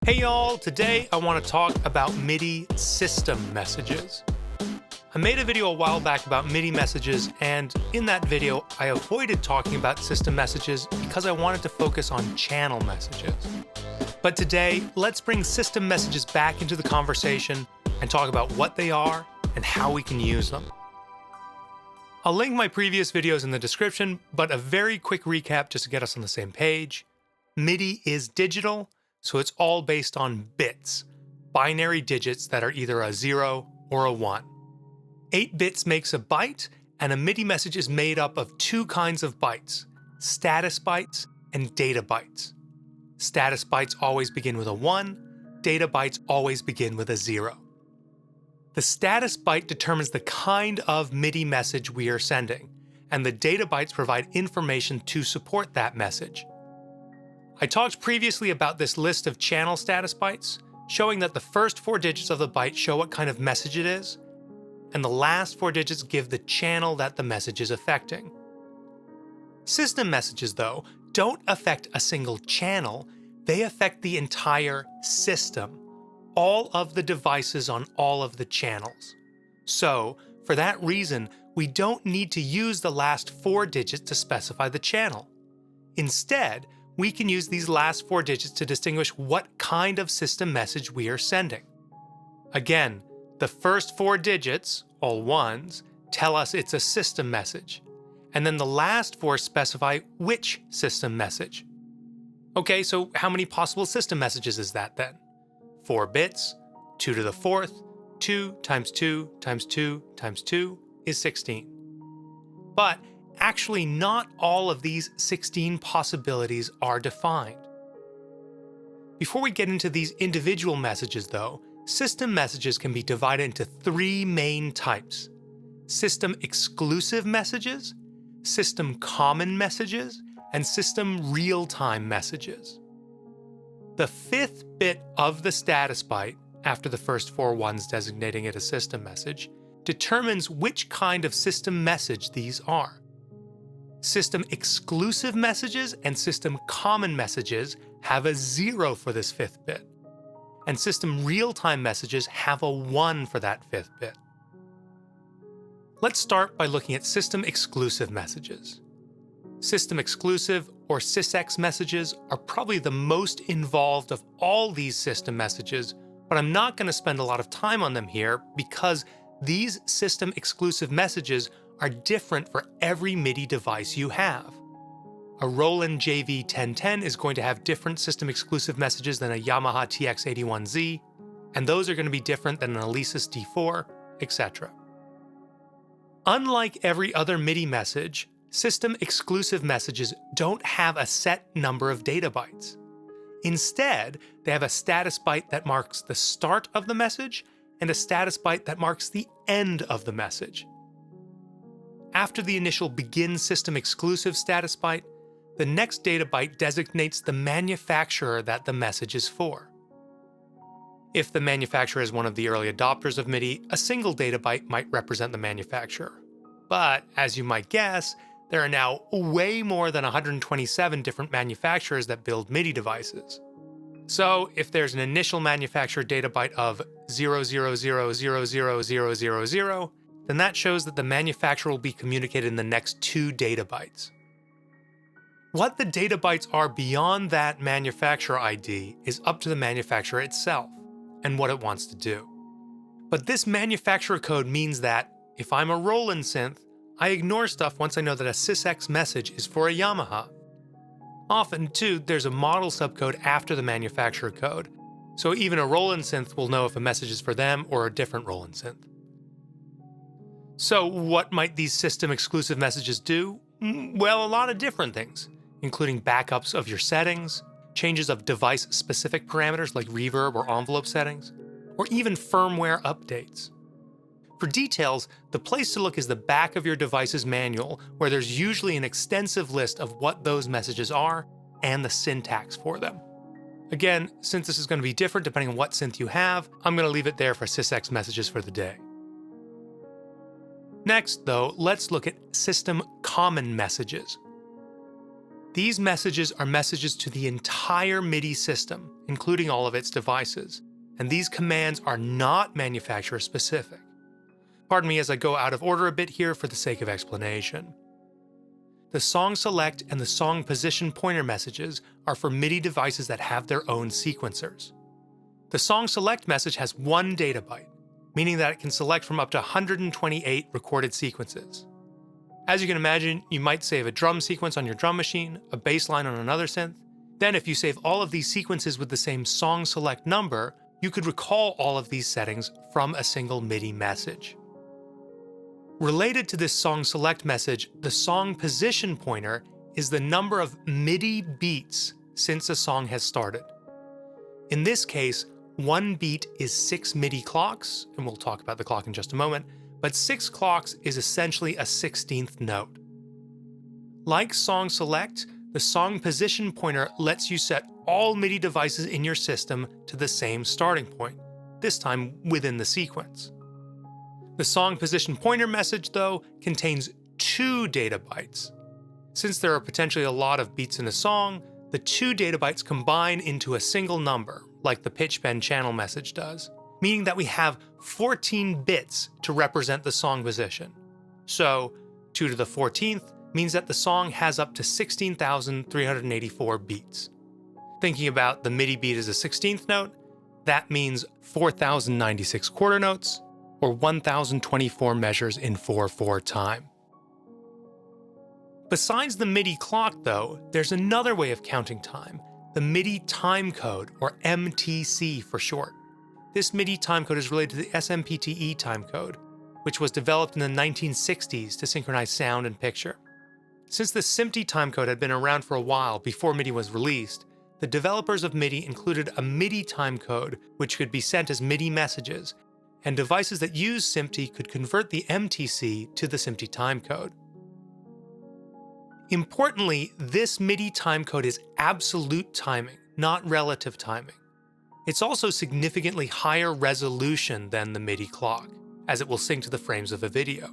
Hey y'all, today I want to talk about MIDI system messages. I made a video a while back about MIDI messages, and in that video I avoided talking about system messages because I wanted to focus on channel messages. But today, let's bring system messages back into the conversation and talk about what they are and how we can use them. I'll link my previous videos in the description, but a very quick recap just to get us on the same page. MIDI is digital, so it's all based on bits, binary digits that are either a 0 or a 1. 8 bits makes a byte, and a MIDI message is made up of two kinds of bytes, status bytes and data bytes. Status bytes always begin with a 1, data bytes always begin with a 0. The status byte determines the kind of MIDI message we are sending, and the data bytes provide information to support that message. I talked previously about this list of channel status bytes, showing that the first 4 digits of the byte show what kind of message it is, and the last 4 digits give the channel that the message is affecting. System messages, though, don't affect a single channel, they affect the entire system, all of the devices on all of the channels. So, for that reason, we don't need to use the last 4 digits to specify the channel. Instead, we can use these last 4 digits to distinguish what kind of system message we are sending. Again, the first 4 digits, all ones, tell us it's a system message, and then the last 4 specify which system message. Okay, so how many possible system messages is that then? 4 bits, 2 to the 4th, 2 times 2 times 2 times 2 is 16. But actually, not all of these 16 possibilities are defined. Before we get into these individual messages, though, system messages can be divided into 3 main types: system exclusive messages, system common messages, and system real-time messages. The 5th bit of the status byte, after the first 4 ones designating it a system message, determines which kind of system message these are. System exclusive messages and system common messages have a 0 for this 5th bit, and system real-time messages have a 1 for that 5th bit. Let's start by looking at system exclusive messages. System exclusive, or SysEx messages, are probably the most involved of all these system messages, but I'm not going to spend a lot of time on them here because these system exclusive messages are different for every MIDI device you have. A Roland JV1010 is going to have different system exclusive messages than a Yamaha TX81Z, and those are going to be different than an Alesis D4, etc. Unlike every other MIDI message, system exclusive messages don't have a set number of data bytes. Instead, they have a status byte that marks the start of the message and a status byte that marks the end of the message. After the initial begin system exclusive status byte, the next data byte designates the manufacturer that the message is for. If the manufacturer is one of the early adopters of MIDI, a single data byte might represent the manufacturer. But, as you might guess, there are now way more than 127 different manufacturers that build MIDI devices. So, if there's an initial manufacturer data byte of 000000000, then that shows that the manufacturer will be communicated in the next 2 data bytes. What the data bytes are beyond that manufacturer ID is up to the manufacturer itself and what it wants to do. But this manufacturer code means that, if I'm a Roland synth, I ignore stuff once I know that a SysEx message is for a Yamaha. Often, too, there's a model subcode after the manufacturer code, so even a Roland synth will know if a message is for them or a different Roland synth. So what might these system exclusive messages do? Well, a lot of different things, including backups of your settings, changes of device-specific parameters like reverb or envelope settings, or even firmware updates. For details, the place to look is the back of your device's manual, where there's usually an extensive list of what those messages are and the syntax for them. Again, since this is going to be different depending on what synth you have, I'm going to leave it there for SysEx messages for the day. Next, though, let's look at system common messages. These messages are messages to the entire MIDI system, including all of its devices, and these commands are not manufacturer specific. Pardon me as I go out of order a bit here for the sake of explanation. The song select and the song position pointer messages are for MIDI devices that have their own sequencers. The song select message has 1 data byte, meaning that it can select from up to 128 recorded sequences. As you can imagine, you might save a drum sequence on your drum machine, a bass line on another synth. Then if you save all of these sequences with the same song select number, you could recall all of these settings from a single MIDI message. Related to this song select message, the song position pointer is the number of MIDI beats since a song has started. In this case, 1 beat is 6 MIDI clocks, and we'll talk about the clock in just a moment, but 6 clocks is essentially a 16th note. Like song select, the song position pointer lets you set all MIDI devices in your system to the same starting point, this time within the sequence. The song position pointer message, though, contains 2 data bytes. Since there are potentially a lot of beats in a song, the 2 data bytes combine into a single number, like the pitch bend channel message does, meaning that we have 14 bits to represent the song position. So 2 to the 14th means that the song has up to 16,384 beats. Thinking about the MIDI beat as a 16th note, that means 4,096 quarter notes, or 1,024 measures in 4/4 time. Besides the MIDI clock, though, there's another way of counting time, the MIDI timecode, or MTC for short. This MIDI timecode is related to the SMPTE timecode, which was developed in the 1960s to synchronize sound and picture. Since the SMPTE timecode had been around for a while before MIDI was released, the developers of MIDI included a MIDI timecode which could be sent as MIDI messages, and devices that use SMPTE could convert the MTC to the SMPTE timecode. Importantly, this MIDI timecode is absolute timing, not relative timing. It's also significantly higher resolution than the MIDI clock, as it will sync to the frames of a video.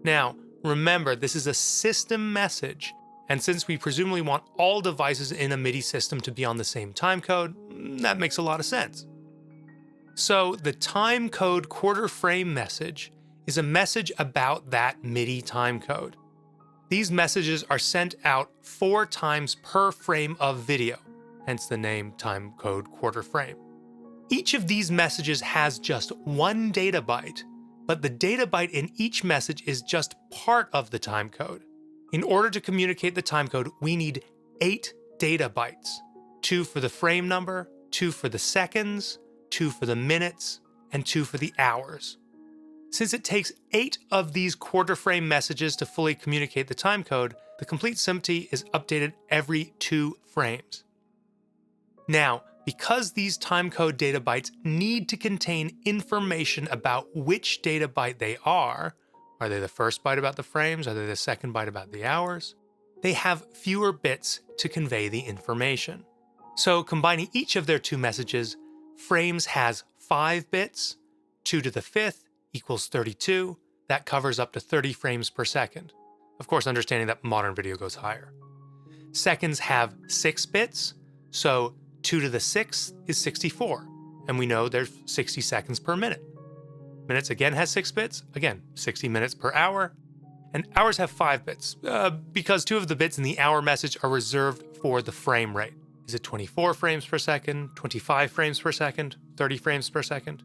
Now, remember, this is a system message, and since we presumably want all devices in a MIDI system to be on the same timecode, that makes a lot of sense. So the timecode quarter frame message is a message about that MIDI timecode. These messages are sent out 4 times per frame of video, hence the name timecode quarter frame. Each of these messages has just 1 data byte, but the data byte in each message is just part of the timecode. In order to communicate the timecode, we need 8 data bytes, 2 for the frame number, 2 for the seconds, 2 for the minutes, and 2 for the hours. Since it takes 8 of these quarter frame messages to fully communicate the timecode, the complete SMPTE is updated every 2 frames. Now, because these timecode data bytes need to contain information about which data byte they are they the first byte about the frames? Are they the second byte about the hours? They have fewer bits to convey the information. So combining each of their 2 messages, frames has 5 bits, 2 to the 5th equals 32. That covers up to 30 frames per second. Of course, understanding that modern video goes higher. Seconds have 6 bits, so 2 to the 6th is 64, and we know there's 60 seconds per minute. Minutes again has 6 bits, again, 60 minutes per hour. And hours have 5 bits, because 2 of the bits in the hour message are reserved for the frame rate. Is it 24 frames per second, 25 frames per second, 30 frames per second?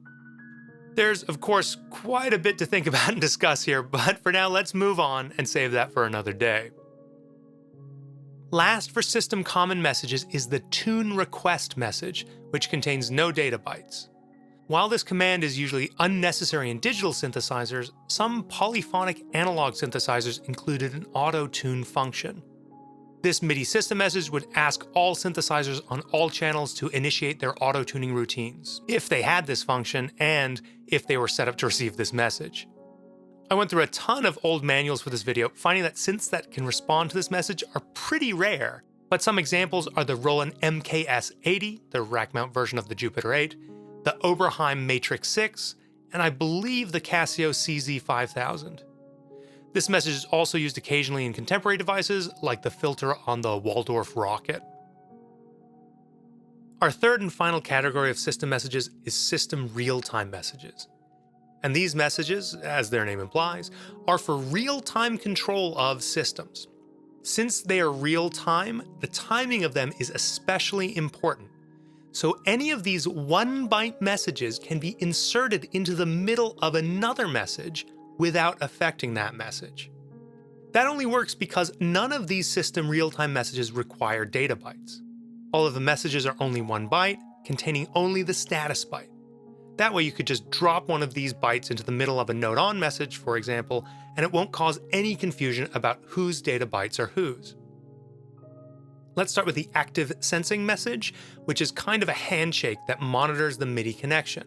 There's, of course, quite a bit to think about and discuss here, but for now, let's move on and save that for another day. Last for system common messages is the tune request message, which contains no data bytes. While this command is usually unnecessary in digital synthesizers, some polyphonic analog synthesizers included an auto-tune function. This MIDI system message would ask all synthesizers on all channels to initiate their auto-tuning routines, if they had this function and if they were set up to receive this message. I went through a ton of old manuals for this video, finding that synths that can respond to this message are pretty rare, but some examples are the Roland MKS-80, the rack mount version of the Jupiter 8, the Oberheim Matrix 6, and I believe the Casio CZ5000. This message is also used occasionally in contemporary devices, like the filter on the Waldorf rocket. Our third and final category of system messages is system real-time messages. And these messages, as their name implies, are for real-time control of systems. Since they are real-time, the timing of them is especially important. So any of these 1-byte messages can be inserted into the middle of another message without affecting that message. That only works because none of these system real-time messages require data bytes. All of the messages are only 1 byte, containing only the status byte. That way you could just drop one of these bytes into the middle of a note on message, for example, and it won't cause any confusion about whose data bytes are whose. Let's start with the active sensing message, which is kind of a handshake that monitors the MIDI connection.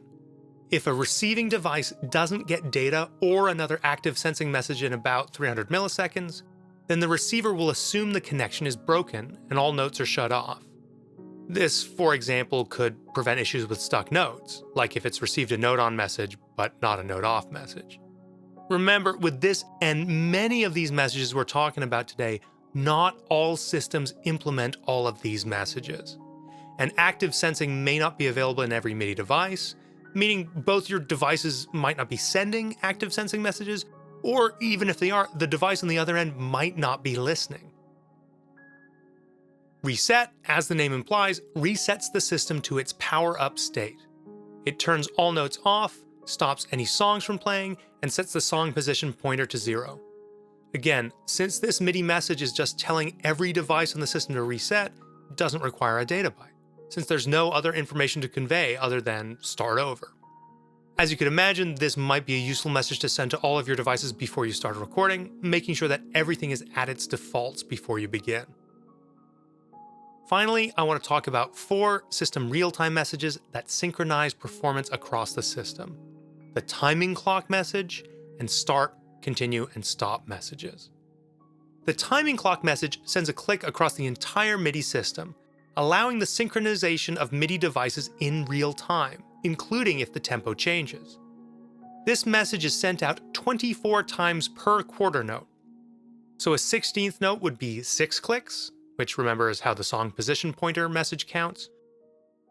If a receiving device doesn't get data or another active sensing message in about 300 milliseconds, then the receiver will assume the connection is broken and all notes are shut off. This, for example, could prevent issues with stuck notes, like if it's received a note-on message but not a note-off message. Remember, with this and many of these messages we're talking about today, not all systems implement all of these messages. And active sensing may not be available in every MIDI device, meaning both your devices might not be sending active sensing messages, or even if they are, the device on the other end might not be listening. Reset, as the name implies, resets the system to its power-up state. It turns all notes off, stops any songs from playing, and sets the song position pointer to 0. Again, since this MIDI message is just telling every device on the system to reset, it doesn't require a data byte, since there's no other information to convey other than start over. As you can imagine, this might be a useful message to send to all of your devices before you start recording, making sure that everything is at its defaults before you begin. Finally, I want to talk about 4 system real-time messages that synchronize performance across the system: the timing clock message and start, continue, and stop messages. The timing clock message sends a click across the entire MIDI system, allowing the synchronization of MIDI devices in real time, including if the tempo changes. This message is sent out 24 times per quarter note. So a 16th note would be 6 clicks, which remember is how the song position pointer message counts,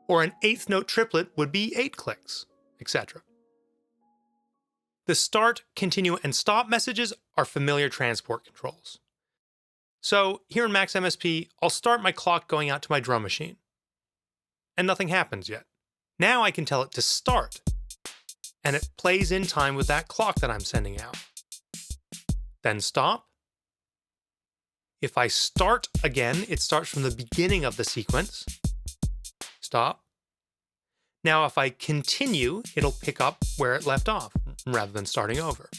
or an 8th note triplet would be 8 clicks, etc. The start, continue, and stop messages are familiar transport controls. So here in Max MSP, I'll start my clock going out to my drum machine. And nothing happens yet. Now I can tell it to start, and it plays in time with that clock that I'm sending out. Then stop. If I start again, it starts from the beginning of the sequence. Stop. Now if I continue, it'll pick up where it left off, rather than starting over.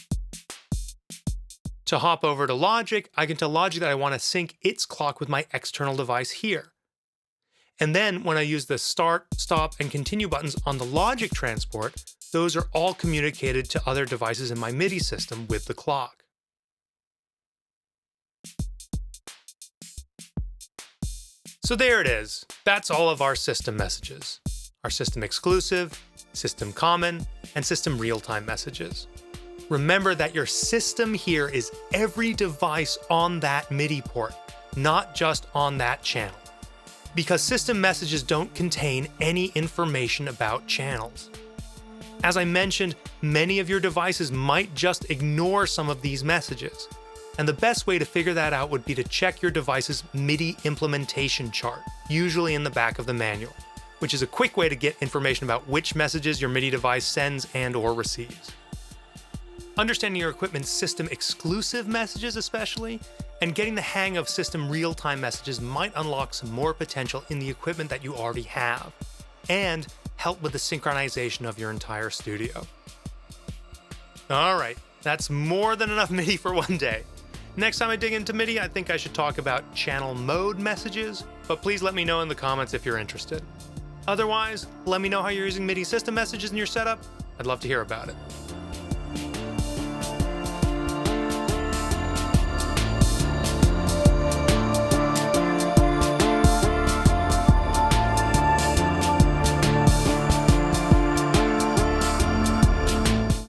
To hop over to Logic, I can tell Logic that I want to sync its clock with my external device here. And then when I use the start, stop, and continue buttons on the Logic transport, those are all communicated to other devices in my MIDI system with the clock. So there it is. That's all of our system messages. Our system exclusive, system common, and system real-time messages. Remember that your system here is every device on that MIDI port, not just on that channel. Because system messages don't contain any information about channels. As I mentioned, many of your devices might just ignore some of these messages. And the best way to figure that out would be to check your device's MIDI implementation chart, usually in the back of the manual, which is a quick way to get information about which messages your MIDI device sends and/or receives. Understanding your equipment's system exclusive messages especially, and getting the hang of system real-time messages might unlock some more potential in the equipment that you already have, and help with the synchronization of your entire studio. Alright, that's more than enough MIDI for one day. Next time I dig into MIDI, I think I should talk about channel mode messages, but please let me know in the comments if you're interested. Otherwise, let me know how you're using MIDI system messages in your setup. I'd love to hear about it.